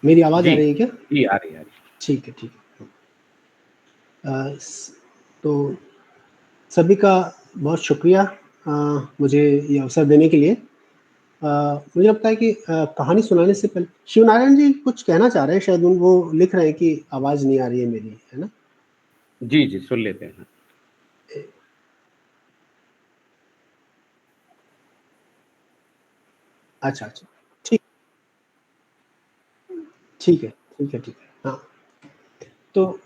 मेरी आवाज़ जी, आ रही है क्या? जी, आ रही है, आ रही है। ठीक है, ठीक है। तो सभी का बहुत शुक्रिया मुझे ये अवसर देने के लिए। मुझे लगता है कि कहानी सुनाने से पहले शिवनारायण जी कुछ कहना चाह रहे हैं, शायद वो लिख रहे हैं कि आवाज़ नहीं आ रही है मेरी, है ना? जी, जी, सुन लेते हैं। अच्छा, अच्छा। ठीक ठीक है, ठीक है, ठीक है। हाँ, तो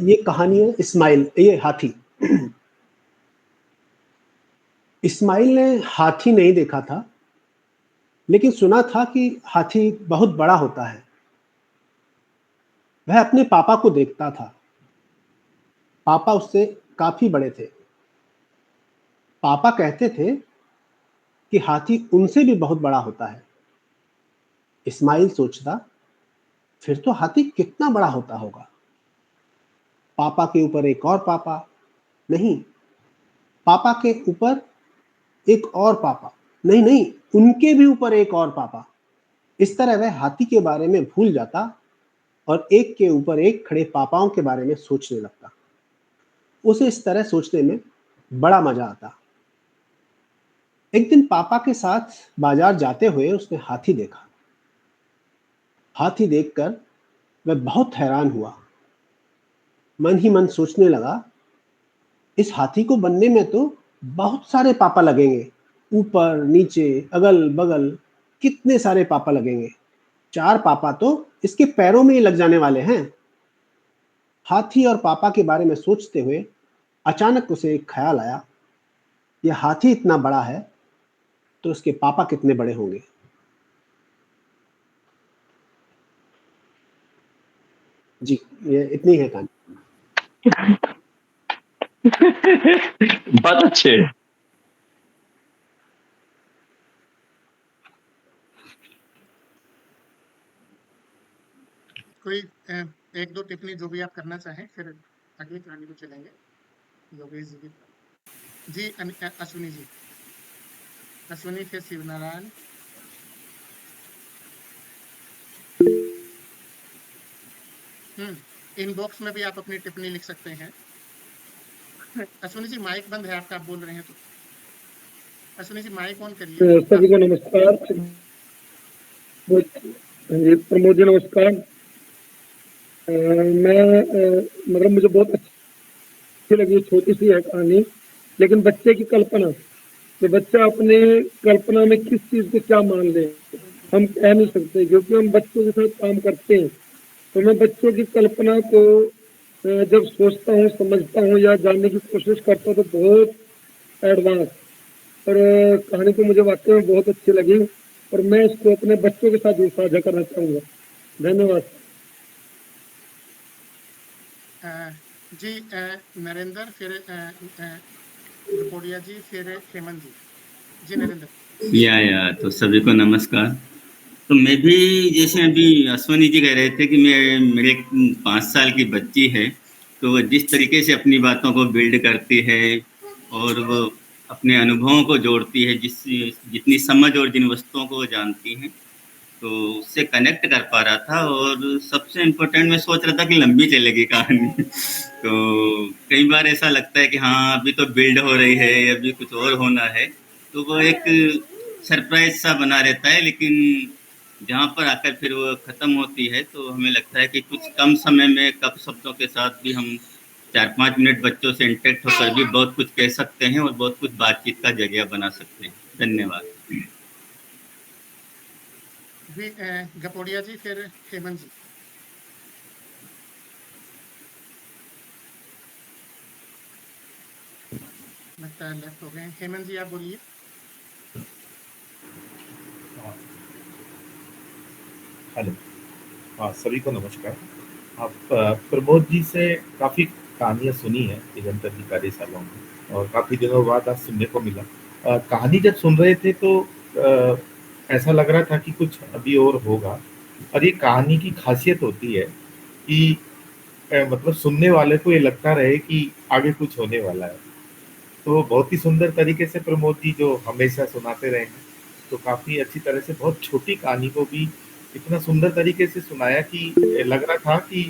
ये कहानी है इस्माइल ये हाथी। इस्माइल ने हाथी नहीं देखा था, लेकिन सुना था कि हाथी बहुत बड़ा होता है। वह अपने पापा को देखता था। पापा उससे काफ़ी बड़े थे। पापा कहते थे कि हाथी उनसे भी बहुत बड़ा होता है। इस्माइल सोचता, फिर तो हाथी कितना बड़ा होता होगा? पापा के ऊपर एक और पापा, नहीं, पापा के ऊपर एक और पापा, नहीं, नहीं, उनके भी ऊपर एक और पापा। इस तरह वह हाथी के बारे में भूल जाता और एक के ऊपर एक खड़े पापाओं के बारे में सोचने लगता। उसे इस तरह सोचने में बड़ा मजा आता। एक दिन पापा के साथ बाजार जाते हुए उसने हाथी देखा। हाथी देखकर वह बहुत हैरान हुआ। मन ही मन सोचने लगा, इस हाथी को बनने में तो बहुत सारे पापा लगेंगे। ऊपर, नीचे, अगल-बगल कितने सारे पापा लगेंगे। 4 पापा तो इसके पैरों में ही लग जाने वाले हैं। हाथी और पापा के बारे में सोचते हुए अचानक उसे एक ख्याल आया, यह हाथी इतना बड़ा है, तो उसके पापा कितने बड़े होंगे? जी, ये इतनी है कहानी। बहुत अच्छे। कोई 1-2 टिप्पणी जो भी आप करना चाहें, फिर अगली कहानी को चलेंगे। योगेश जी की जी, अश्विनी जी। अश्विनी फिर शिवनारायण। इनबॉक्स में भी आप अपनी टिप्पणी लिख सकते हैं। अश्विनी जी माइक बंद है आपका, आप बोल रहे हैं तो। अश्विनी जी माइक ऑन करिए। सभी को नमस्कार। प्रमोद जी नमस्कार। मैं मतलब मुझे बहुत अच्छी लगी, छोटी सी है कहानी, लेकिन बच्चे की कल्पना, तो बच्चा अपने कल्पना में किस चीज को क्या मान ले हम कह नहीं सकते, क्योंकि हम बच्चों के साथ काम करते हैं। तो मैं बच्चों की कल्पना को जब सोचता हूँ, समझता हूँ या जानने की कोशिश करता हूँ तो बहुत एडवांस, और कहानी तो मुझे वाकई में बहुत अच्छी लगी और मैं इसको अपने बच्चों के साथ भी साझा करना चाहूँगा। धन्यवाद। जी, नरेंद्र, फिर गपोड़िया जी, फिर हेमंत जी। जी नरेंद्र। तो सभी को नमस्कार। तो मैं भी जैसे अभी अश्वनी जी कह रहे थे कि मेरे 5 साल की बच्ची है, तो वो जिस तरीके से अपनी बातों को बिल्ड करती है और वो अपने अनुभवों को जोड़ती है, जितनी समझ और जिन वस्तुओं को वो जानती हैं, तो उससे कनेक्ट कर पा रहा था। और सबसे इम्पोर्टेंट मैं सोच रहा था कि लंबी चलेगी कहानी। तो कई बार ऐसा लगता है कि हाँ अभी तो बिल्ड हो रही है, अभी कुछ और होना है, तो वो एक सरप्राइज सा बना रहता है। लेकिन जहाँ पर आकर फिर वो ख़त्म होती है तो हमें लगता है कि कुछ कम समय में कम शब्दों के साथ भी हम 4-5 मिनट बच्चों से इंटरेक्ट होकर भी बहुत कुछ कह सकते हैं और बहुत कुछ बातचीत का जरिया बना सकते हैं। धन्यवाद। जी, गपोड़िया जी, फिर हेमंत जी। लगता है लेफ्ट हो गए। हेमंत जी आप बोलिए। हेलो, हाँ सभी को नमस्कार। आप प्रमोद जी से काफ़ी कहानियाँ सुनी हैं निरंतर की कार्यशालाओं में और काफ़ी दिनों बाद आज सुनने को मिला। कहानी जब सुन रहे थे तो ऐसा लग रहा था कि कुछ अभी और होगा, और ये कहानी की खासियत होती है कि मतलब सुनने वाले को ये लगता रहे कि आगे कुछ होने वाला है। तो बहुत ही सुंदर तरीके से प्रमोद जी जो हमेशा सुनाते रहे हैं, तो काफ़ी अच्छी तरह से बहुत छोटी कहानी को भी इतना सुंदर तरीके से सुनाया कि लग रहा था कि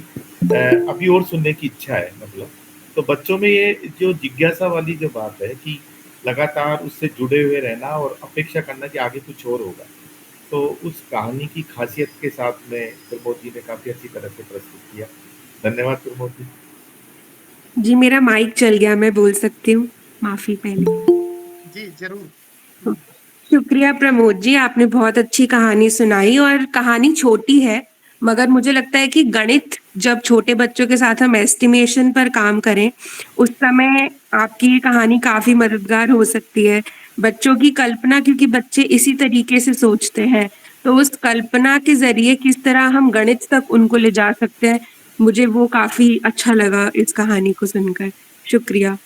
अभी और सुनने की इच्छा है। मतलब तो बच्चों में ये जो जिज्ञासा वाली जो बात है कि लगातार उससे जुड़े हुए रहना और अपेक्षा करना कि आगे कुछ और होगा, तो उस कहानी की खासियत के साथ में प्रमोद जी ने काफी अच्छी तरह से प्रस्तुत किया। धन्यवाद प्रमोद जी। जी मेरा माइक चल गया, मैं बोल सकती हूँ, माफी पहले। जी जरूर। शुक्रिया प्रमोद जी, आपने बहुत अच्छी कहानी सुनाई। और कहानी छोटी है, मगर मुझे लगता है कि गणित जब छोटे बच्चों के साथ हम एस्टिमेशन पर काम करें, उस समय आपकी ये कहानी काफी मददगार हो सकती है। बच्चों की कल्पना, क्योंकि बच्चे इसी तरीके से सोचते हैं, तो उस कल्पना के जरिए किस तरह हम गणित तक उनको ले जा सकते हैं, मुझे वो काफी अच्छा लगा इस कहानी को सुनकर। शुक्रिया।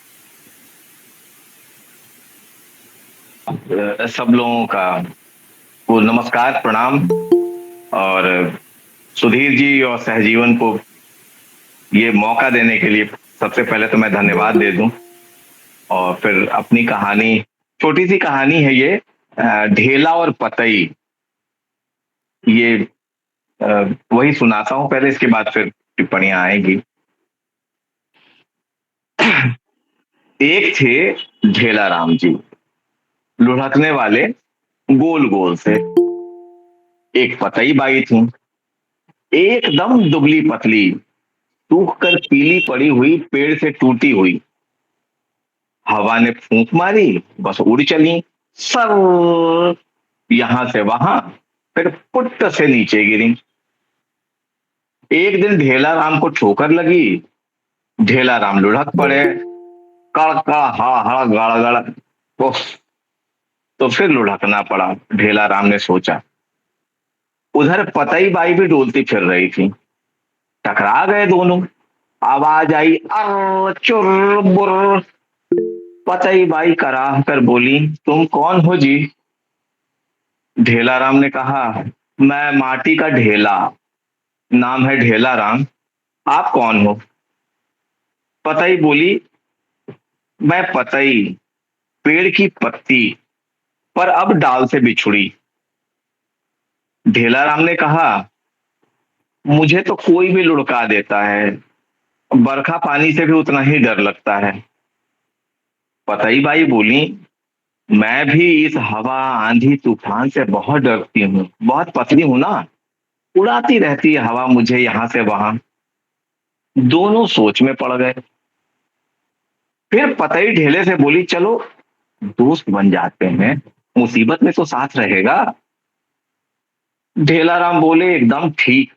सब लोगों का को नमस्कार, प्रणाम। और सुधीर जी और सहजीवन को ये मौका देने के लिए सबसे पहले तो मैं धन्यवाद दे दूं, और फिर अपनी कहानी, छोटी सी कहानी है ये, ढेला और पतई, ये वही सुनाता हूं पहले, इसके बाद फिर टिप्पणियां आएंगी। एक थे ढेला राम जी, लुढ़कने वाले, गोल गोल से। एक पतई बाई थी, एकदम दुबली पतली, सूख कर पीली पड़ी हुई, पेड़ से टूटी हुई। हवा ने फूंक मारी, बस उड़ चली सर, यहां से वहां, फिर पुट्ट से नीचे गिरी। एक दिन ढेला राम को ठोकर लगी, ढेला राम लुढ़क पड़े, कड़ कड़ हा हा गड़ गड़। उफ, तो फिर लुढ़कना पड़ा, ढेला राम ने सोचा। उधर पतई बाई भी डोलती फिर रही थी, टकरा गए दोनों। आवाज आई, अर चुर बुर। पतई बाई कराह कर बोली, तुम कौन हो जी? ढेला राम ने कहा, मैं माटी का ढेला, नाम है ढेला राम, आप कौन हो? पतई बोली, मैं पतई, पेड़ की पत्ती, पर अब डाल से बिछुड़ी। ढेला राम ने कहा, मुझे तो कोई भी लुढ़का देता है, बरखा पानी से भी उतना ही डर लगता है। पतई बाई बोली, मैं भी इस हवा आंधी तूफान से बहुत डरती हूँ, बहुत पतली हूं ना, उड़ाती रहती है हवा मुझे यहां से वहां। दोनों सोच में पड़ गए। फिर पतई ढेले से बोली, चलो दोस्त बन जाते हैं, मुसीबत में तो साथ रहेगा। ढेला राम बोले, एकदम ठीक,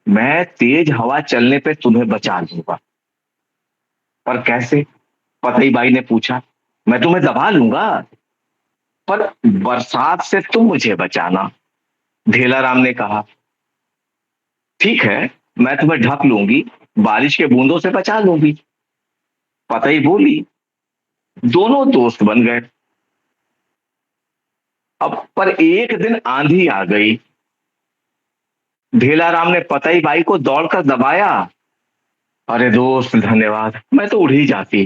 मैं तेज हवा चलने पे तुम्हें बचा लूंगा। पर कैसे? पतई बाई ने पूछा। मैं तुम्हें दबा लूंगा, पर बरसात से तुम मुझे बचाना। ढेला राम ने कहा, ठीक है, मैं तुम्हें ढक लूंगी, बारिश के बूंदों से बचा लूंगी। पतई बोली। दोनों दोस्त बन गए। अब पर एक दिन आंधी आ गई। ढेला राम ने पतई बाई को दौड़कर दबाया। अरे दोस्त धन्यवाद, मैं तो उड़ ही जाती,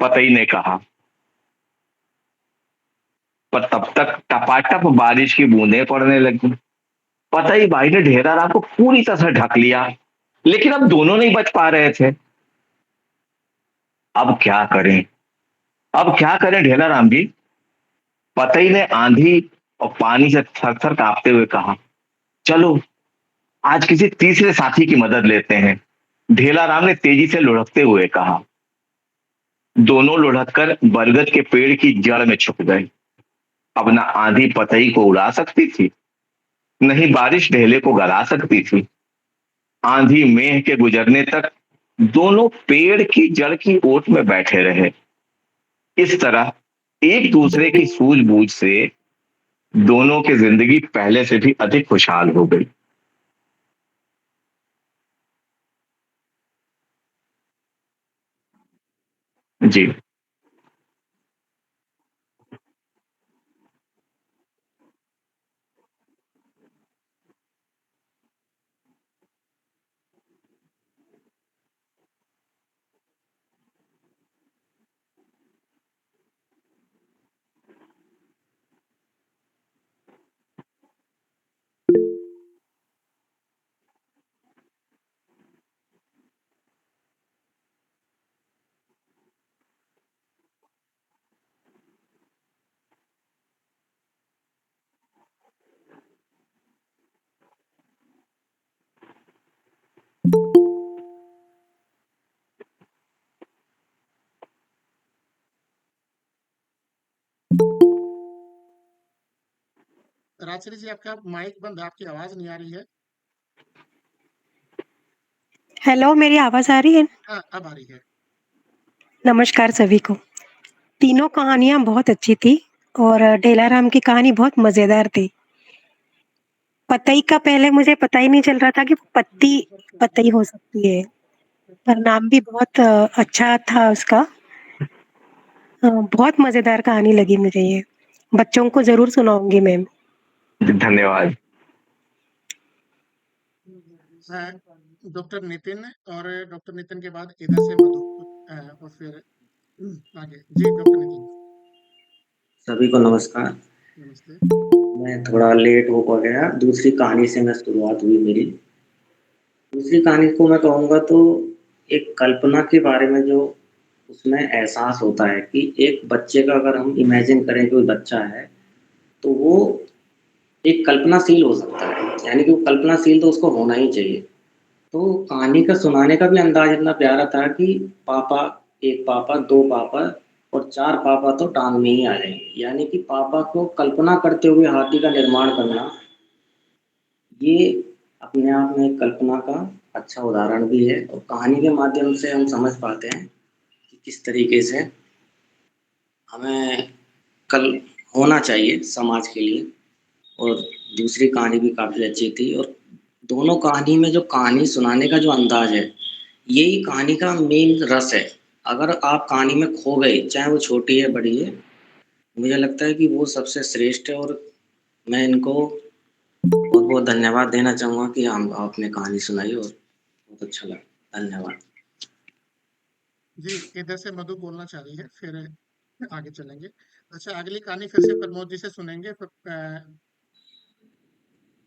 पतई ने कहा। पर तब तक टपाटप बारिश की बूंदें पड़ने लगी। पतई बाई ने ढेला राम को पूरी तरह ढक लिया, लेकिन अब दोनों नहीं बच पा रहे थे। अब क्या करें, अब क्या करें ढेला राम जी? पतई ने आंधी और पानी से थर थर कांपते हुए कहा, चलो आज किसी तीसरे साथी की मदद लेते हैं। ढेला राम ने तेजी से लुढ़कते हुए कहा। दोनों लुढ़क कर बरगद के पेड़ की जड़ में छुप गए। अब ना आंधी पतई को उड़ा सकती थी, नहीं बारिश ढेले को गला सकती थी। आंधी मेह के गुजरने तक दोनों पेड़ की जड़ की ओट में बैठे रहे। इस तरह एक दूसरे की सूझबूझ से दोनों की जिंदगी पहले से भी अधिक खुशहाल हो गई। जी। राजश्री जी आपका माइक बंद है, आपकी आवाज नहीं आ रही है। हेलो, मेरी आवाज़ आ रही है? हाँ, अब आ रही है। नमस्कार सभी को। तीनों कहानियाँ बहुत अच्छी थी और ढेलाराम की कहानी बहुत मज़ेदार थी। पतई का पहले मुझे पता ही नहीं चल रहा था कि पत्ती पतई हो सकती है, पर नाम भी बहुत अच्छा था उसका। बहुत मज़ेदार कहानी लगी मुझे ये। बच्चों को ज़रूर सुनाऊँगी मैं। धन्यवाद। डॉक्टर नितिन, और डॉक्टर नितिन के बाद इधर से मधु, और फिर आगे। जी डॉक्टर नितिन। सभी को नमस्कार। नमस्ते। मैं थोड़ा लेट हो गया, दूसरी कहानी से मैं शुरुआत हुई मेरी। दूसरी कहानी को मैं कहूँगा तो एक कल्पना के बारे में, जो उसमें एहसास होता है कि एक बच्चे का, अगर हम इमेजिन करें कि कोई बच्चा है, तो वो एक कल्पनाशील हो सकता है, यानी कि वो कल्पनाशील तो उसको होना ही चाहिए। तो कहानी का सुनाने का भी अंदाज इतना प्यारा था कि पापा, एक पापा, दो पापा और चार पापा तो टांग में ही आ जाएंगे। यानी कि पापा को कल्पना करते हुए हाथी का निर्माण करना, ये अपने आप में एक कल्पना का अच्छा उदाहरण भी है। और कहानी के माध्यम से हम समझ पाते हैं कि किस तरीके से हमें कल होना चाहिए समाज के लिए। और दूसरी कहानी भी काफ़ी अच्छी थी। और दोनों कहानी में जो कहानी सुनाने का जो अंदाज है, यही कहानी का मेन रस है। अगर आप कहानी में खो गए, चाहे वो छोटी है बड़ी है, मुझे लगता है कि वो सबसे श्रेष्ठ है। और मैं इनको बहुत बहुत धन्यवाद देना चाहूँगा कि हम आपने कहानी सुनाई और बहुत अच्छा लगा। धन्यवाद। जी इधर से मधु बोलना चाह रही है, फिर आगे चलेंगे। अच्छा, अगली कहानी फिर से प्रमोद जी से सुनेंगे।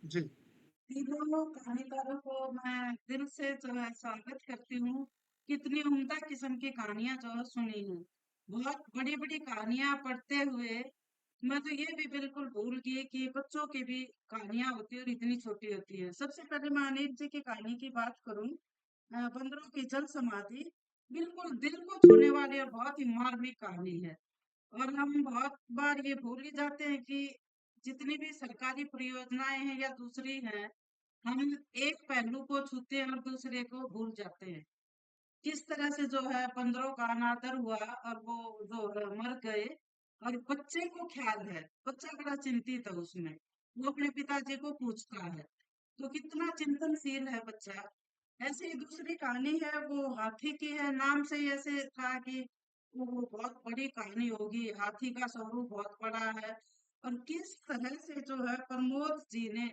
जी। तीनों कहानीकारों को मैं दिल से जो है स्वागत करती हूँ। कितनी उम्दा किस्म की कहानियां जो है सुनी हूँ। बहुत बड़ी बड़ी कहानियां पढ़ते हुए मैं तो ये भी बिल्कुल भूल गई कि बच्चों की भी कहानियां होती है और इतनी छोटी होती है। सबसे पहले मैं अनिल जी की कहानी की बात करूं, बंदरों की जल समाधि बिल्कुल दिल को छूने वाली और बहुत ही मार्मिक कहानी है। और हम बहुत बार ये भूल ही जाते हैं कि जितनी भी सरकारी परियोजनाएं हैं या दूसरी हैं, हम एक पहलू को छूते हैं और दूसरे को भूल जाते हैं। किस तरह से जो है बंदरों का अनादर हुआ और वो जो है मर गए। और बच्चे को ख्याल है, बच्चा बड़ा चिंतित है उसमें, वो अपने पिताजी को पूछता है, तो कितना चिंतनशील है बच्चा। ऐसे ही दूसरी कहानी है, वो हाथी की है। नाम से ही ऐसे था कि वो बहुत बड़ी कहानी होगी, हाथी का स्वरूप बहुत बड़ा है। और किस तरह से जो है प्रमोद जी ने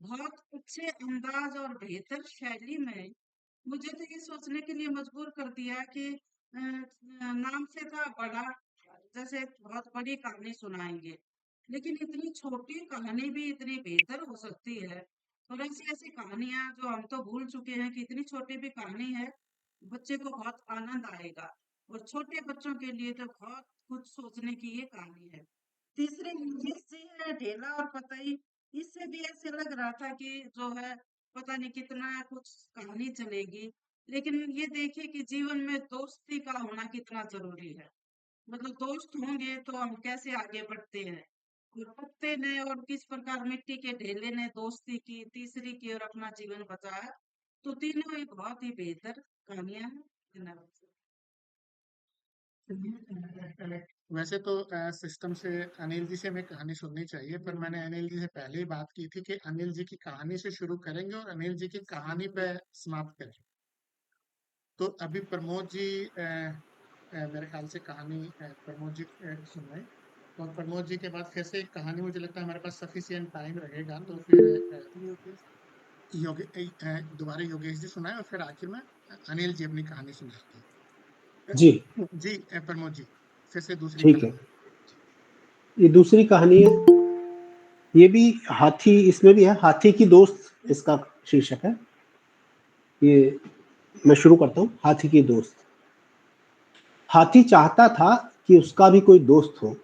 बहुत अच्छे अंदाज और बेहतर शैली में मुझे तो ये सोचने के लिए मजबूर कर दिया कि नाम से था बड़ा, जैसे बहुत बड़ी कहानी सुनाएंगे, लेकिन इतनी छोटी कहानी भी इतनी बेहतर हो सकती है। और ऐसी ऐसी कहानियां जो हम तो भूल चुके हैं कि इतनी छोटी भी कहानी है, बच्चे को बहुत आनंद आएगा। और छोटे बच्चों के लिए तो बहुत कुछ सोचने की ये कहानी है। तीसरे इंग्लिश जी है, ढेला और पतई। इससे भी ऐसे लग रहा था कि जो है पता नहीं कितना कुछ कहानी चलेगी, लेकिन ये देखिए कि जीवन में दोस्ती का होना कितना जरूरी है। मतलब दोस्त होंगे तो हम कैसे आगे बढ़ते हैं। और पत्ते ने और किस प्रकार मिट्टी के ढेले ने दोस्ती की, तीसरी की और अपना जीवन बचाया। तो तीनों ही बहुत ही बेहतर कहानियां हैं। धन्यवाद। वैसे तो सिस्टम से अनिल जी से हमें कहानी सुननी चाहिए, पर मैंने अनिल जी से पहले ही बात की थी कि अनिल जी की कहानी से शुरू करेंगे और अनिल जी की कहानी पे समाप्त करेंगे। तो अभी प्रमोद जी मेरे ख्याल से कहानी प्रमोद जी सुनाए, और प्रमोद जी के बाद फिर से एक कहानी, मुझे लगता है हमारे पास सफिशिएंट टाइम रहेगा, तो फिर दोबारा योगेश जी सुनाए और फिर आखिर में अनिल जी अपनी कहानी सुनाएंगे। जी जी प्रमोद जी, फिर से दूसरी ठीक है। कहानी। ये दूसरी कहानी है, ये भी हाथी, इसमें भी है हाथी की दोस्त, इसका शीर्षक है। ये मैं शुरू करता हूँ। हाथी की दोस्त। हाथी चाहता था कि उसका भी कोई दोस्त हो।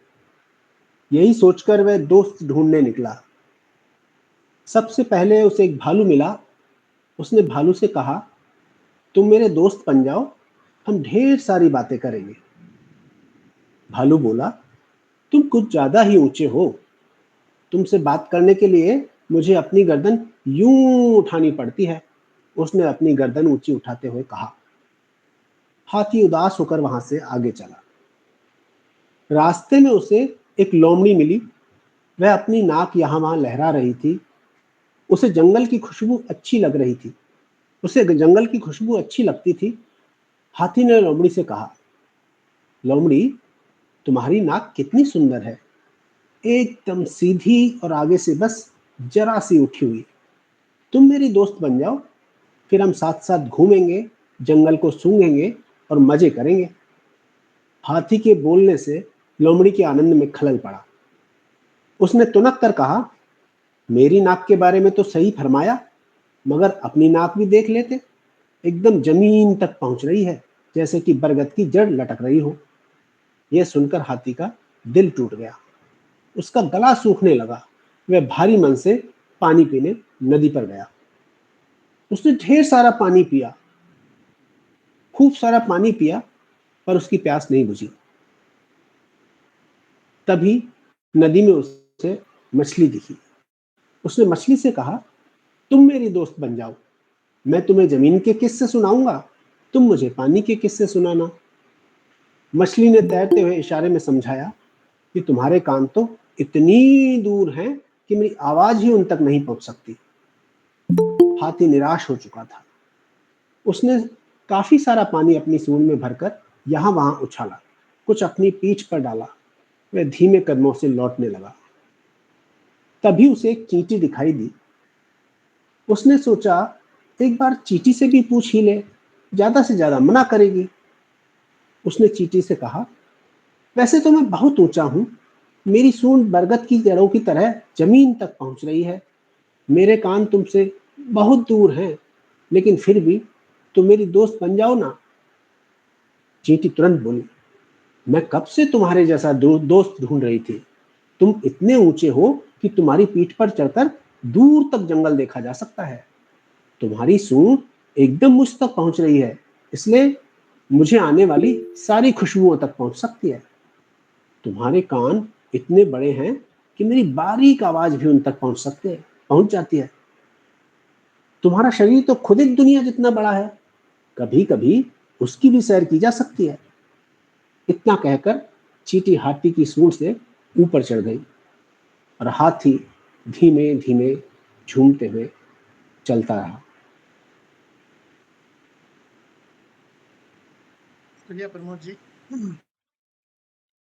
यही सोचकर वह दोस्त ढूंढने निकला। सबसे पहले उसे एक भालू मिला। उसने भालू से कहा, तुम मेरे दोस्त बन जाओ, हम ढेर सारी बातें करेंगे। भालू बोला, तुम कुछ ज्यादा ही ऊंचे हो, तुमसे बात करने के लिए मुझे अपनी गर्दन यूं उठानी पड़ती है, उसने अपनी गर्दन ऊंची उठाते हुए कहा। हाथी उदास होकर वहां से आगे चला। रास्ते में उसे एक लोमड़ी मिली। वह अपनी नाक यहां वहां लहरा रही थी। उसे जंगल की खुशबू अच्छी लग रही थी। उसे जंगल की खुशबू अच्छी लगती थी। हाथी ने लोमड़ी से कहा, लोमड़ी, तुम्हारी नाक कितनी सुंदर है, एकदम सीधी और आगे से बस जरा सी उठी हुई। तुम मेरी दोस्त बन जाओ, फिर हम साथ साथ घूमेंगे, जंगल को सूंघेंगे और मजे करेंगे। हाथी के बोलने से लोमड़ी के आनंद में खलल पड़ा। उसने तुनक कर कहा, मेरी नाक के बारे में तो सही फरमाया, मगर अपनी नाक भी देख लेते, एकदम जमीन तक पहुंच रही है, जैसे कि बरगद की जड़ लटक रही हो। यह सुनकर हाथी का दिल टूट गया। उसका गला सूखने लगा। वह भारी मन से पानी पीने नदी पर गया। उसने ढेर सारा पानी पिया, खूब सारा पानी पिया, पर उसकी प्यास नहीं बुझी। तभी नदी में उसे मछली दिखी। उसने मछली से कहा, तुम मेरी दोस्त बन जाओ, मैं तुम्हें जमीन के किस्से सुनाऊंगा, तुम मुझे पानी के किस्से सुनाना। मछली ने तैरते हुए इशारे में समझाया कि तुम्हारे कान तो इतनी दूर हैं कि मेरी आवाज ही उन तक नहीं पहुंच सकती। हाथी निराश हो चुका था। उसने काफी सारा पानी अपनी सूंड में भरकर यहां वहां उछाला, कुछ अपनी पीठ पर डाला। वह धीमे कदमों से लौटने लगा। तभी उसे एक चींटी दिखाई दी। उसने सोचा, एक बार चींटी से भी पूछ ही ले, ज्यादा से ज्यादा मना करेगी। उसने चींटी से कहा, वैसे तो मैं बहुत ऊंचा हूं, मेरी सूंड बरगद की जड़ों की तरह जमीन तक पहुंच रही है, मेरे कान तुमसे बहुत दूर हैं, लेकिन फिर भी तुम मेरी दोस्त बन जाओ ना। चींटी तुरंत बोली, मैं कब से तुम्हारे जैसा दोस्त ढूंढ रही थी। तुम इतने ऊंचे हो कि तुम्हारी पीठ पर चढ़कर दूर तक जंगल देखा जा सकता है। तुम्हारी सूंड एकदम मुझ तक पहुंच रही है, इसलिए मुझे आने वाली सारी खुशबुओं तक पहुंच सकती है। तुम्हारे कान इतने बड़े हैं कि मेरी बारीक आवाज भी उन तक पहुंच जाती है। तुम्हारा शरीर तो खुद एक दुनिया जितना बड़ा है, कभी कभी उसकी भी सैर की जा सकती है। इतना कहकर चींटी हाथी की सूंड से ऊपर चढ़ गई और हाथी धीमे धीमे झूमते हुए चलता रहा। चलिए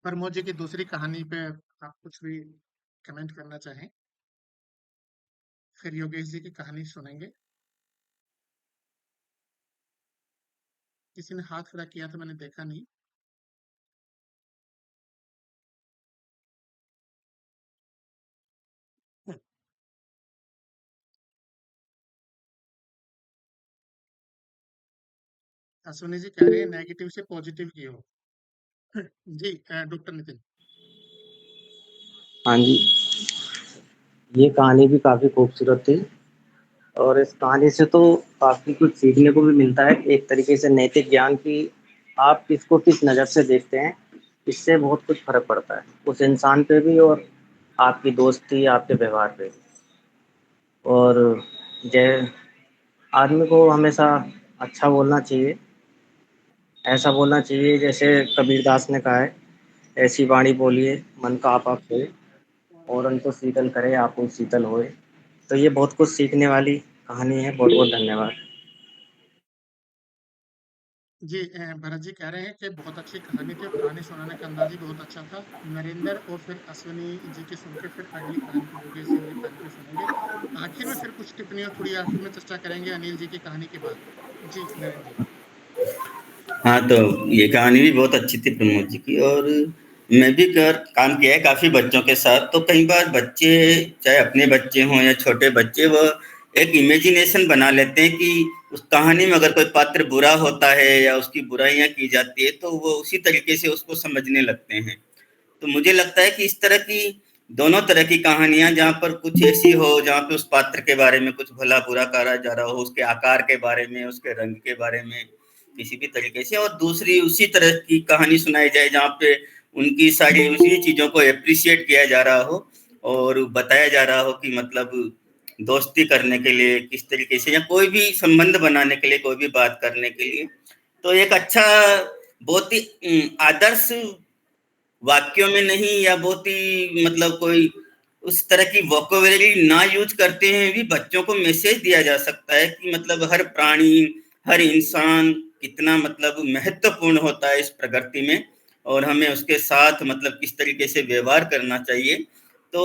प्रमोद जी की दूसरी कहानी पे आप कुछ भी कमेंट करना चाहें, फिर योगेश जी की कहानी सुनेंगे। किसी ने हाथ खड़ा किया था, मैंने देखा नहीं। अश्विनी जी कह रहे हैं नेगेटिव से पॉजिटिव की हो। जी डॉक्टर नितिन। हाँ जी, ये कहानी भी काफी खूबसूरत थी और इस कहानी से तो काफी कुछ सीखने को भी मिलता है। एक तरीके से नैतिक ज्ञान की आप किसको किस नज़र से देखते हैं, इससे बहुत कुछ फर्क पड़ता है उस इंसान पे भी और आपकी दोस्ती, आपके व्यवहार पे। और जय आदमी को हमेशा अच्छा बोलना चाहिए, ऐसा बोलना चाहिए जैसे कबीरदास ने कहा है, ऐसी वाणी बोलिए मन का आपा खोए, और उनको शीतल करे आपको शीतल होए। तो ये बहुत कुछ सीखने वाली कहानी है। बहुत बहुत धन्यवाद। जी भरत जी कह रहे हैं कि बहुत अच्छी कहानी थी और कहानी सुनाने का अंदाज ही बहुत अच्छा था। नरेंद्र और फिर अश्विनी जी की सुन के फिर अगली कहानी को योगेश जी वाली कहानी को सुनेंगे। आखिर में फिर कुछ टिप्पणियां थोड़ी आखिर में चर्चा करेंगे अनिल जी की कहानी के बाद। जी नरेंद्र जी। हाँ, तो ये कहानी भी बहुत अच्छी थी प्रमोद जी की। और मैं भी काम किया है काफ़ी बच्चों के साथ। तो कई बार बच्चे, चाहे अपने बच्चे हों या छोटे बच्चे, वो एक इमेजिनेशन बना लेते हैं कि उस कहानी में अगर कोई पात्र बुरा होता है या उसकी बुराइयां की जाती है तो वो उसी तरीके से उसको समझने लगते हैं। तो मुझे लगता है कि इस तरह की दोनों तरह की कहानियां, जहाँ पर कुछ ऐसी हो जहाँ पे उस पात्र के बारे में कुछ भला बुरा कहा जा रहा हो, उसके आकार के बारे में, उसके रंग के बारे में किसी भी तरीके से, और दूसरी उसी तरह की कहानी सुनाई जाए जहाँ पे उनकी सारी उसी चीज़ों को एप्रिशिएट किया जा रहा हो और बताया जा रहा हो कि मतलब दोस्ती करने के लिए किस तरीके से या कोई भी संबंध बनाने के लिए, कोई भी बात करने के लिए, तो एक अच्छा बहुत ही आदर्श वाक्यों में नहीं या बहुत ही मतलब कोई उस तरह की वोकैबुलरी ना यूज करते हैं भी बच्चों को मैसेज दिया जा सकता है कि मतलब हर प्राणी, हर इंसान कितना मतलब महत्वपूर्ण होता है इस प्रकृति में और हमें उसके साथ मतलब किस तरीके से व्यवहार करना चाहिए। तो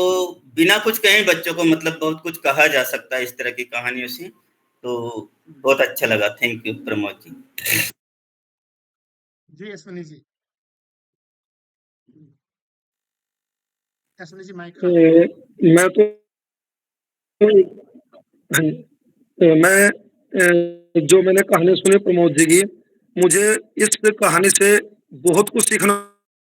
बिना कुछ कहे बच्चों को मतलब बहुत कुछ कहा जा सकता है इस तरह की कहानियों से। तो बहुत अच्छा लगा। Thank you Pramod ji. जी अश्विनी जी, अश्विनी जी माइक मैं तो मैं जो मैंने कहानी सुनी प्रमोद जी की, मुझे इस कहानी से बहुत कुछ सीखने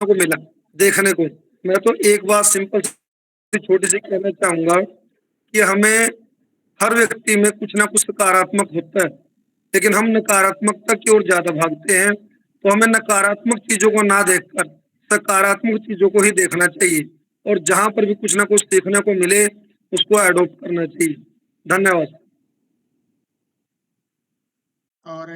को मिला, देखने को। मैं तो एक बात सिंपल सी छोटी सी कहना चाहूंगा कि हमें हर व्यक्ति में कुछ ना कुछ सकारात्मक होता है, लेकिन हम नकारात्मकता की ओर ज्यादा भागते हैं। तो हमें नकारात्मक चीजों को ना देखकर सकारात्मक चीजों को ही देखना चाहिए और जहां पर भी कुछ ना कुछ सीखने को मिले उसको अडॉप्ट करना चाहिए। धन्यवाद। और